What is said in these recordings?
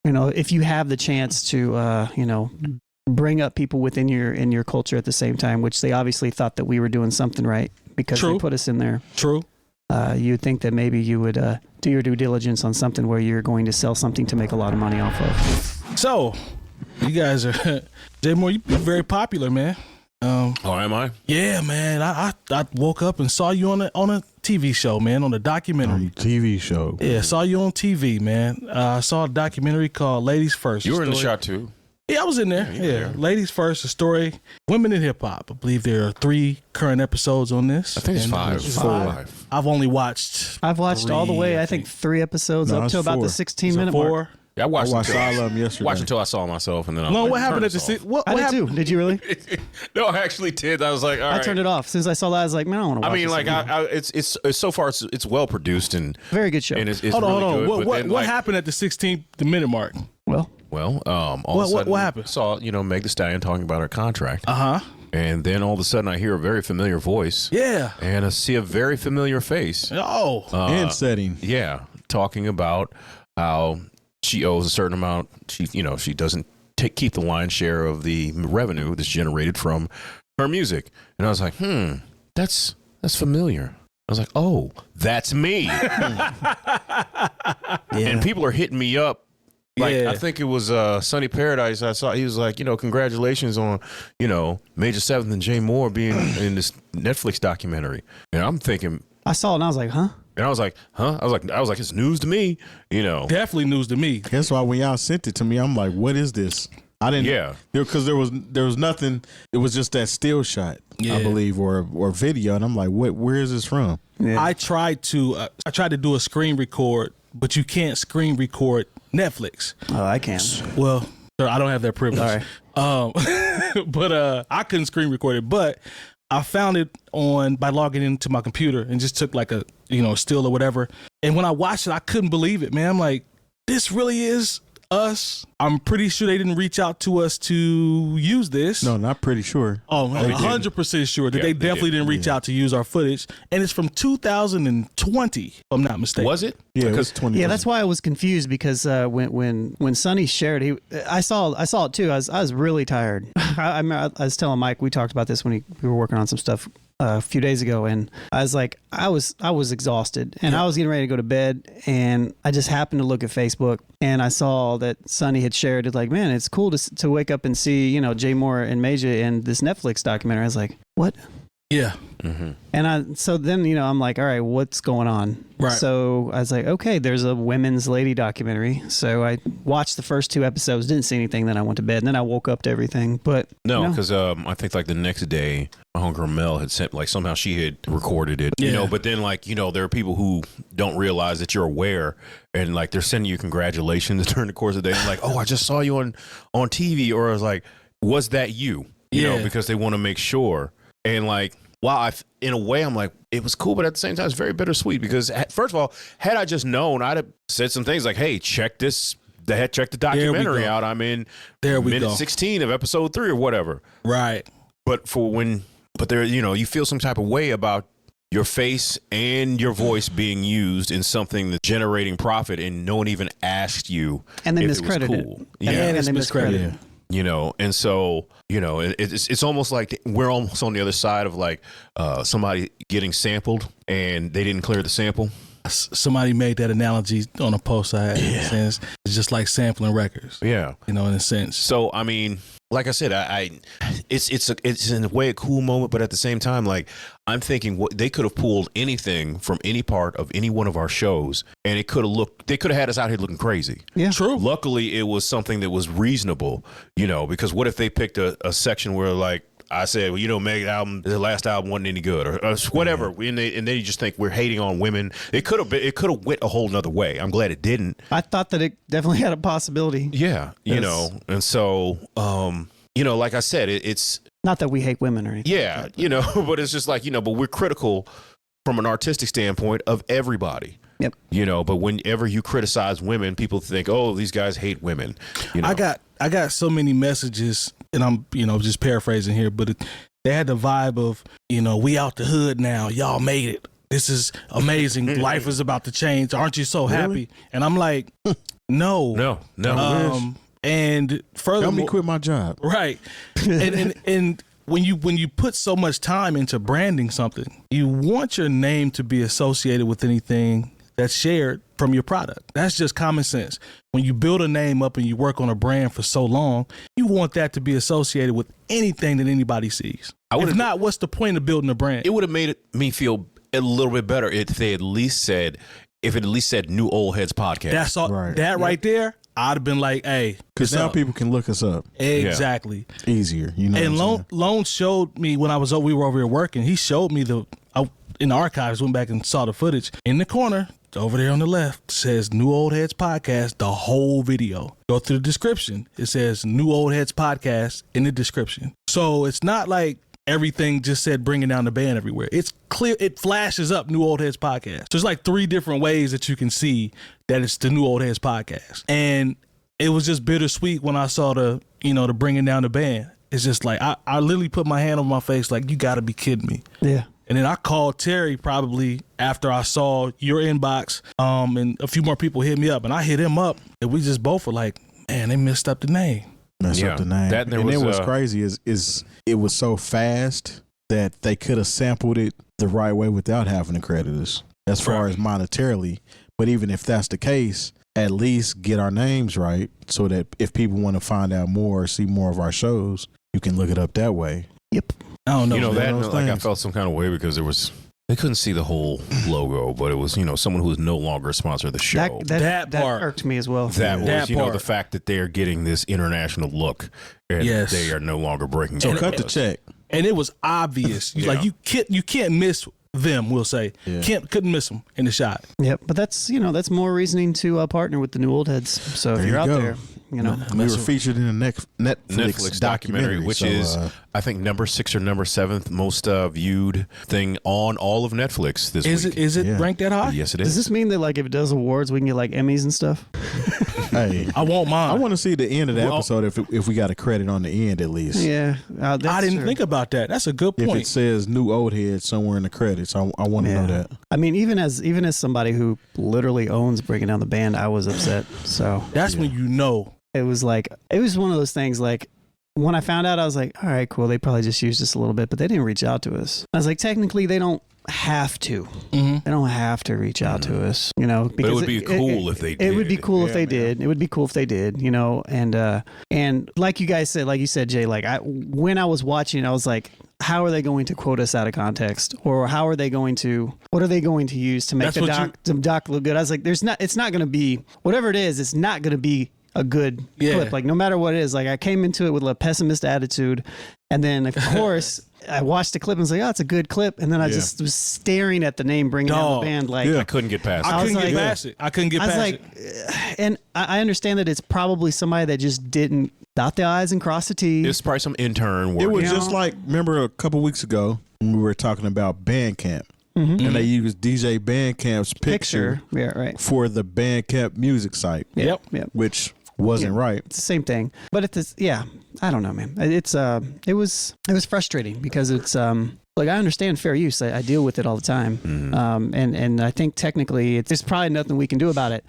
if you have the chance to, bring up people within your culture at the same time, which they obviously thought that we were doing something right because they put us in there. True. You'd think that maybe you would do your due diligence on something where you're going to sell something to make a lot of money off of. So, you guys are, Jay Moore, you're very popular, man. Am I? Yeah, man. I woke up and saw you on a TV show, man, on a documentary. TV show. Yeah, saw you on TV, man. I saw a documentary called Ladies First. You were in the shot too. Yeah, I was in there. Yeah. Ladies First, a story, women in hip hop. I believe there are 3 current episodes on this. I think it's 5. I've only watched. I've watched all the way. I think 3 episodes up to about the 16-minute mark. Yeah, I watched all of them yesterday. Watched until I saw myself, and then what happened at the what I did happened? too. Did you really? No, I actually did. I was like, all right. I turned it off. Since I saw that, I was like, man, I don't want to watch I mean, this like, it's so far it's well produced and very good show. And it's hold on. really good. What happened at the 16th minute mark? Well, all of a sudden, what happened? I saw Meg Thee Stallion talking about her contract. Uh-huh. And then all of a sudden, I hear a very familiar voice. Yeah. And I see a very familiar face. Oh. And setting. Yeah, talking about how she owes a certain amount. She doesn't keep the lion's share of the revenue that's generated from her music. And I was like, that's familiar. I was like, oh, that's me. And people are hitting me up. Like, I think it was Sunny Paradise. I saw he was like, congratulations on, Major 7th and Jay Moore being in this Netflix documentary. And I'm thinking, I saw it and I was like, huh? And I was like, huh? I was like, it's news to me, Definitely news to me. That's why when y'all sent it to me, I'm like, what is this? I didn't. Yeah. Because there was nothing. It was just that still shot, I believe, or video, and I'm like, where is this from? Yeah. I tried to do a screen record, but you can't screen record Netflix. Oh, I can. Well, I don't have that privilege. All right. But I couldn't screen record it, but I found it by logging into my computer and just took like a still or whatever. And when I watched it, I couldn't believe it, man. I'm like, this really is us. I'm pretty sure they didn't reach out to us to use this. No, not pretty sure. Oh, 100% sure that they definitely didn't reach out to use our footage. And it's from 2020, if I'm not mistaken. Was it? Yeah, it was 20. Yeah, that's why I was confused because when Sonny shared, I saw it too. I was really tired. I was telling Mike, we talked about this when we were working on some stuff a few days ago, and I was like, I was exhausted, and I was getting ready to go to bed, and I just happened to look at Facebook, and I saw that Sonny had shared it. Like, man, it's cool to wake up and see Jay Moore and Maja in this Netflix documentary. I was like, what? Yeah. Mm-hmm. And so then I'm like, all right, what's going on? Right. So I was like, okay, there's a women's lady documentary. So I watched the first 2 episodes, didn't see anything. Then I went to bed, and then I woke up to everything. But no, because I think like the next day, my homegirl Mel had sent, like, somehow she had recorded it, but then like, there are people who don't realize that you're aware, and like they're sending you congratulations during the course of the day. And like, oh, I just saw you on TV, or I was like, was that you? You know, because they want to make sure. And like, wow, in a way, I'm like, it was cool, but at the same time, it's very bittersweet because, first of all, had I just known, I'd have said some things like, hey, check this. Check the documentary out. I'm in minute 16 of episode 3 or whatever. Right. But there, you feel some type of way about your face and your voice being used in something that's generating profit, and no one even asked you. And they if miscredited it was cool. it. And they miscredited it. And so, it's almost like we're almost on the other side of like somebody getting sampled and they didn't clear the sample. Somebody made that analogy on a post I had. It's just like sampling records. Yeah. In a sense. So, I mean, like I said, it's in a way a cool moment, but at the same time, like, I'm thinking they could have pulled anything from any part of any one of our shows, and they could have had us out here looking crazy. Yeah, true. Luckily, it was something that was reasonable, because what if they picked a section where, like, I said, well, Meg's album, the last album wasn't any good, or whatever, and then you just think we're hating on women. It could have went a whole nother way. I'm glad it didn't. I thought that it definitely had a possibility. Yeah, and so, like I said, it's not that we hate women or anything. Yeah, but it's just like, but we're critical from an artistic standpoint of everybody. Yep. But whenever you criticize women, people think, oh, these guys hate women. I got so many messages, and I'm, just paraphrasing here, but they had the vibe of, we out the hood now. Y'all made it. This is amazing. Life is about to change. Aren't you so happy? And I'm like, No. And furthermore, help me quit my job. Right. and when you put so much time into branding something, you want your name to be associated with anything that's shared from your product. That's just common sense. When you build a name up and you work on a brand for so long, you want that to be associated with anything that anybody sees. If not, what's the point of building a brand? It would have made me feel a little bit better if they at least said New Old Heads Podcast. That's all. Right. That right there, I'd have been like, hey. Because now people can look us up. Exactly. Yeah. Easier. You know. And Lone showed me when we were over here working, he showed me in the archives, went back and saw the footage. In the corner, over there on the left, says New Old Heads Podcast, the whole video. Go through the description. It says New Old Heads Podcast in the description. So it's not like everything just said bringing down the band everywhere. It's clear. It flashes up New Old Heads Podcast. There's like 3 different ways that you can see that it's the New Old Heads Podcast. And it was just bittersweet when I saw the bringing down the band. It's just like, I literally put my hand on my face like, you got to be kidding me. Yeah. And then I called Terry probably after I saw your inbox, and a few more people hit me up, and I hit him up, and we just both were like, man, they messed up the name. Up the name. What's crazy is it was so fast that they could have sampled it the right way without having to credit us as far as monetarily. But even if that's the case, at least get our names right so that if people want to find out more or see more of our shows, you can look it up that way. Yep. I don't know. I felt some kind of way because they couldn't see the whole logo, but it was, someone who was no longer a sponsor of the show. That irked me as well. That was, the fact that they are getting this international look and they are no longer breaking. So cut the check. And it was obvious. Like you can't miss them, we'll say. Yeah. Couldn't miss them in the shot. Yep. But that's more reasoning to partner with the New Old Heads. So if you're out there, we were featured in a Netflix documentary, which is, I think, number 6 or number 7th most viewed thing on all of Netflix this week. Is it ranked that high? Yes, it is. Does this mean that if it does awards, we can get Emmys and stuff? Hey, I won't mind. I want to see the end of the episode if we got a credit on the end at least. Yeah, I didn't think about that. That's a good point. If it says New Old Head somewhere in the credits, I want to know that. I mean, even as somebody who literally owns Breaking Down the Band, I was upset. So that's when it was one of those things like. When I found out, I was like, all right, cool. They probably just used this a little bit, but they didn't reach out to us. I was like, technically, they don't have to. Mm-hmm. They don't have to reach out to us, Because but it would be cool if they did. It would be cool if they did. It would be cool if they did, And like you guys said, like you said, Jay, when I was watching, I was like, how are they going to quote us out of context? Or what are they going to use to make the doc look good? I was like, it's not going to be, whatever it is, it's not going to be a good clip. Like no matter what it is, I came into it with a pessimist attitude, and then of course I watched the clip and was like, oh, it's a good clip, and then I just was staring at the name Bringing Down the Band. I couldn't get past it. I couldn't get past it. And I understand that it's probably somebody that just didn't dot the I's and cross the T's. It's probably some intern work. It was just like, remember a couple weeks ago when we were talking about Bandcamp. Mm-hmm. And they used DJ Bandcamp's picture for the Bandcamp music site. Yep. Which wasn't right. It's the same thing. But I don't know, man. It was frustrating because it's I understand fair use. I deal with it all the time. Mm-hmm. And I think technically there's probably nothing we can do about it.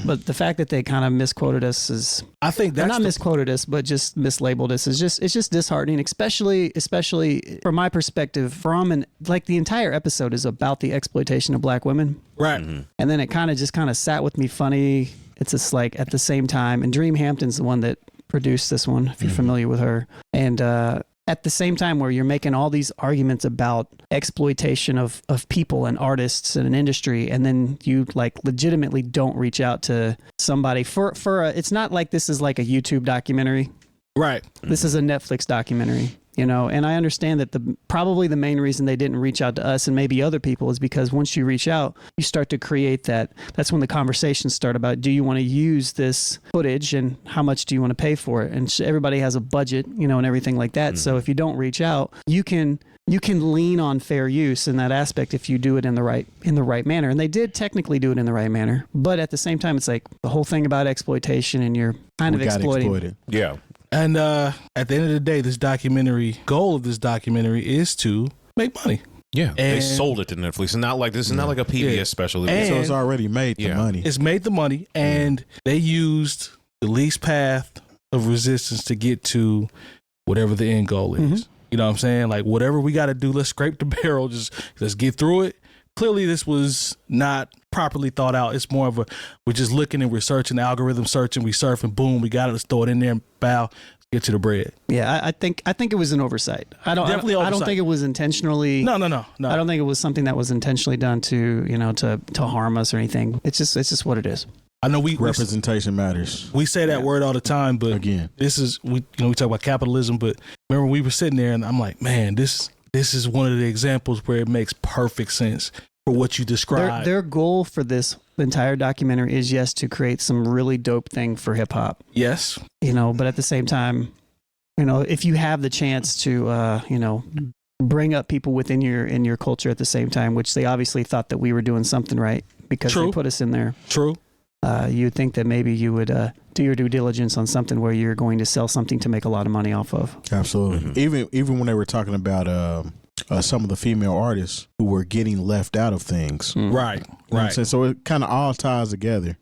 But the fact that they kind of misquoted us is, I think that's not misquoted us, but just mislabeled us it's just disheartening, especially from my perspective, the entire episode is about the exploitation of black women. Right. Mm-hmm. And then it kind of sat with me funny. It's just at the same time, and Dream Hampton's the one that produced this one, if you're familiar with her. And at the same time where you're making all these arguments about exploitation of people and artists in an industry, and then you legitimately don't reach out to somebody for it's not like this is like a YouTube documentary. Right. This is a Netflix documentary. And I understand that probably the main reason they didn't reach out to us and maybe other people is because once you reach out, you start to create that's when the conversations start about, do you want to use this footage and how much do you want to pay for it? And everybody has a budget, and everything like that. Mm-hmm. So if you don't reach out, you can lean on fair use in that aspect if you do it in the right manner. And they did technically do it in the right manner. But at the same time, it's like the whole thing about exploitation and you're kind of exploiting. Yeah. And at the end of the day, goal of this documentary is to make money. Yeah, they sold it to Netflix. It's not like this is not like a PBS special. So it's already made the money. It's made the money, and they used the least path of resistance to get to whatever the end goal is. You know what I'm saying? Like, whatever we got to do, let's scrape the barrel. Just let's get through it. Clearly, this was not properly thought out. It's more of we're just looking and we're searching, algorithm searching, we surfing, boom, we got it. Let's throw it in there and bow. Get to the bread. Yeah, I think it was an oversight. I don't think it was intentionally. No. I don't think it was something that was intentionally done to to harm us or anything. It's just what it is. I know representation matters. We say that word all the time, but again, this is we talk about capitalism. But remember, we were sitting there, and I'm like, man, this is one of the examples where it makes perfect sense for what you described. Their goal for this entire documentary is, yes, to create some really dope thing for hip hop. Yes. But at the same time, if you have the chance to, bring up people within your culture at the same time, which they obviously thought that we were doing something right because they put us in there. True. You'd think that maybe you would do your due diligence on something where you're going to sell something to make a lot of money off of. Absolutely. Even when they were talking about some of the female artists who were getting left out of things. Right. So it kind of all ties together.